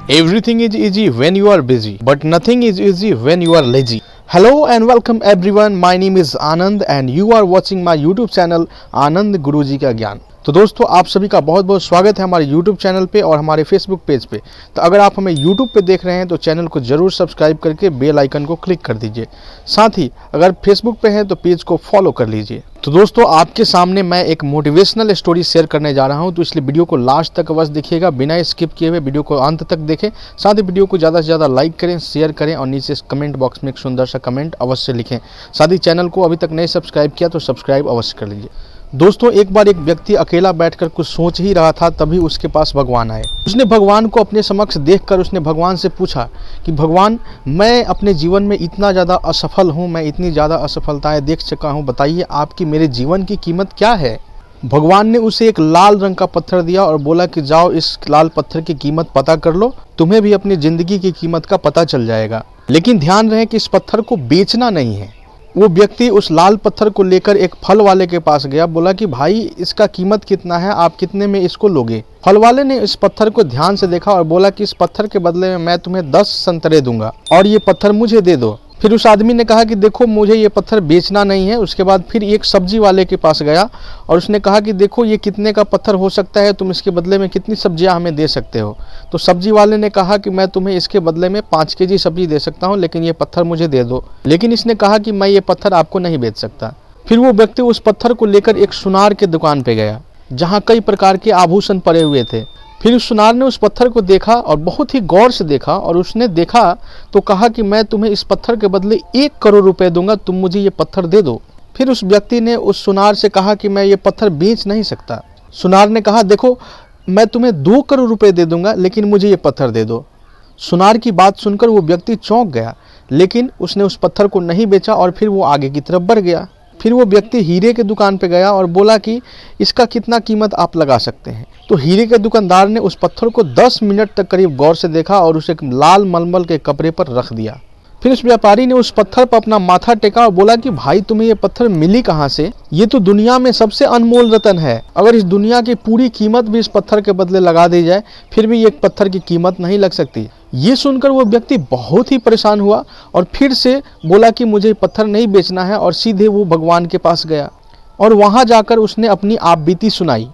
Everything is easy when you are busy, but nothing is easy when you are lazy. Hello and welcome everyone. My name is Anand and you are watching my YouTube channel आनंद गुरुजी का ज्ञान। तो दोस्तों आप सभी का बहुत बहुत स्वागत है हमारे YouTube चैनल पे और हमारे Facebook पेज पे। तो अगर आप हमें YouTube पे देख रहे हैं तो चैनल को जरूर सब्सक्राइब करके बेल आइकन को क्लिक कर दीजिए। साथ ही अगर Facebook पे हैं तो पेज को फॉलो कर लीजिए। तो दोस्तों आपके सामने मैं एक मोटिवेशनल स्टोरी शेयर करने जा रहा हूं, तो इसलिए वीडियो को लास्ट तक अवश्य देखिएगा, बिना स्किप किए हुए वीडियो को अंत तक देखें। साथ ही वीडियो को ज़्यादा से ज़्यादा लाइक करें, शेयर करें और नीचे कमेंट बॉक्स में एक सुंदर सा कमेंट अवश्य लिखें। साथ ही चैनल को अभी तक नहीं सब्सक्राइब किया तो सब्सक्राइब अवश्य कर लीजिए। दोस्तों एक बार एक व्यक्ति अकेला बैठकर कुछ सोच ही रहा था, तभी उसके पास भगवान आए। उसने भगवान को अपने समक्ष देखकर उसने भगवान से पूछा कि भगवान, मैं अपने जीवन में इतना ज़्यादा असफल हूँ, मैं इतनी ज़्यादा असफलताएं देख चुका हूँ, बताइए आपकी मेरे जीवन की कीमत क्या है। भगवान ने उसे एक लाल रंग का पत्थर दिया और बोला कि जाओ इस लाल पत्थर की कीमत पता कर लो, तुम्हें भी अपनी जिंदगी की कीमत का पता चल जाएगा। लेकिन ध्यान रहे कि इस पत्थर को बेचना नहीं है। वो व्यक्ति उस लाल पत्थर को लेकर एक फल वाले के पास गया, बोला कि भाई इसका कीमत कितना है, आप कितने में इसको लोगे। फल वाले ने इस पत्थर को ध्यान से देखा और बोला कि इस पत्थर के बदले में मैं तुम्हें 10 संतरे दूंगा और ये पत्थर मुझे दे दो। फिर उस आदमी ने कहा कि देखो मुझे ये पत्थर बेचना नहीं है। उसके बाद फिर एक सब्जी वाले के पास गया और उसने कहा कि देखो ये कितने का पत्थर हो सकता है, तुम इसके बदले में कितनी सब्जियां हमें दे सकते हो। तो सब्जी वाले ने कहा कि मैं तुम्हें इसके बदले में 5 केजी सब्जी दे सकता हूँ, लेकिन ये पत्थर मुझे दे दो। लेकिन इसने कहा कि मैं ये पत्थर आपको नहीं बेच सकता। फिर वो व्यक्ति उस पत्थर को लेकर एक सुनार के दुकान पे गया जहाँ कई प्रकार के आभूषण पड़े हुए थे। फिर उस सुनार ने उस पत्थर को देखा और बहुत ही गौर से देखा और उसने देखा तो कहा कि मैं तुम्हें इस पत्थर के बदले 1 करोड़ रुपए दूंगा, तुम मुझे ये पत्थर दे दो। फिर उस व्यक्ति ने उस सुनार से कहा कि मैं ये पत्थर बेच नहीं सकता। सुनार ने कहा देखो मैं तुम्हें 2 करोड़ रुपए दे दूंगा, लेकिन मुझे ये पत्थर दे दो। सुनार की बात सुनकर वो व्यक्ति चौंक गया, लेकिन उसने उस पत्थर को नहीं बेचा और फिर वो आगे की तरफ बढ़ गया। फिर वो व्यक्ति हीरे के दुकान पे गया और बोला कि इसका कितना कीमत आप लगा सकते हैं। तो हीरे के दुकानदार ने उस पत्थर को 10 मिनट तक करीब गौर से देखा और उसे लाल मलमल के कपड़े पर रख दिया। फिर उस व्यापारी ने उस पत्थर पर अपना माथा टेका और बोला कि भाई तुम्हें ये पत्थर मिली कहाँ से? ये तो दुनिया में सबसे अनमोल रत्न है। अगर इस दुनिया की पूरी कीमत भी इस पत्थर के बदले लगा दी जाए फिर भी एक पत्थर की कीमत नहीं लग सकती। ये सुनकर वो व्यक्ति बहुत ही परेशान हुआ और फिर से बोला कि मुझे पत्थर नहीं बेचना है और सीधे वो भगवान के पास गया और वहां जाकर उसने अपनी आपबीती सुनाई।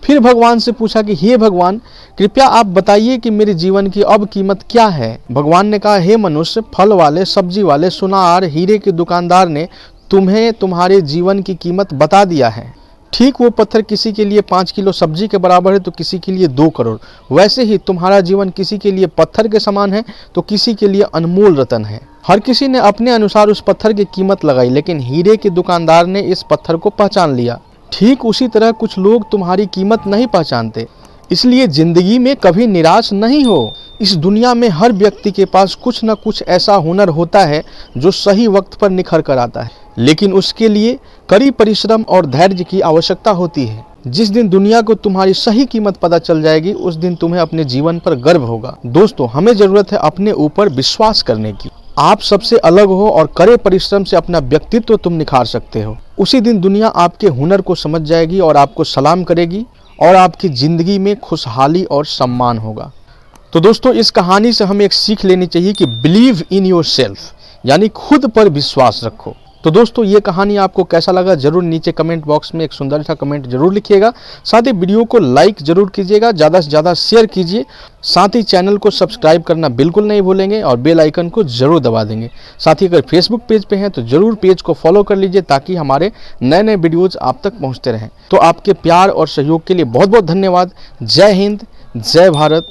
फिर भगवान से पूछा कि हे भगवान, कृपया आप बताइए कि मेरे जीवन की अब कीमत क्या है। भगवान ने कहा, हे मनुष्य, फल वाले, सब्जी वाले, सुनार, हीरे के दुकानदार ने तुम्हें तुम्हारे जीवन की कीमत बता दिया है। ठीक वो पत्थर किसी के लिए 5 किलो सब्जी के बराबर है तो किसी के लिए 2 करोड़। वैसे ही तुम्हारा जीवन किसी के लिए पत्थर के समान है तो किसी के लिए अनमोल रत्न है। हर किसी ने अपने अनुसार उस पत्थर की कीमत लगाई, लेकिन हीरे के दुकानदार ने इस पत्थर को पहचान लिया। ठीक उसी तरह कुछ लोग तुम्हारी कीमत नहीं पहचानते, इसलिए जिंदगी में कभी निराश नहीं हो। इस दुनिया में हर व्यक्ति के पास कुछ न कुछ ऐसा हुनर होता है जो सही वक्त पर निखर कर आता है, लेकिन उसके लिए कड़ी परिश्रम और धैर्य की आवश्यकता होती है। जिस दिन दुनिया को तुम्हारी सही कीमत पता चल जाएगी उस दिन तुम्हें अपने जीवन पर गर्व होगा। दोस्तों हमें जरूरत है अपने ऊपर विश्वास करने की। आप सबसे अलग हो और कड़े परिश्रम से अपना व्यक्तित्व तुम निखार सकते हो। उसी दिन दुनिया आपके हुनर को समझ जाएगी और आपको सलाम करेगी और आपकी जिंदगी में खुशहाली और सम्मान होगा। तो दोस्तों इस कहानी से हमें एक सीख लेनी चाहिए कि बिलीव इन योर सेल्फ, यानी खुद पर विश्वास रखो। तो दोस्तों ये कहानी आपको कैसा लगा जरूर नीचे कमेंट बॉक्स में एक सुंदर सा कमेंट जरूर लिखिएगा। साथ ही वीडियो को लाइक जरूर कीजिएगा, ज़्यादा से ज़्यादा शेयर कीजिए। साथ ही चैनल को सब्सक्राइब करना बिल्कुल नहीं भूलेंगे और बेल आइकन को जरूर दबा देंगे। साथ ही अगर फेसबुक पेज पे हैं तो जरूर पेज को फॉलो कर लीजिए ताकि हमारे नए नए वीडियोज़ आप तक पहुँचते रहें। तो आपके प्यार और सहयोग के लिए बहुत बहुत धन्यवाद। जय हिंद, जय भारत,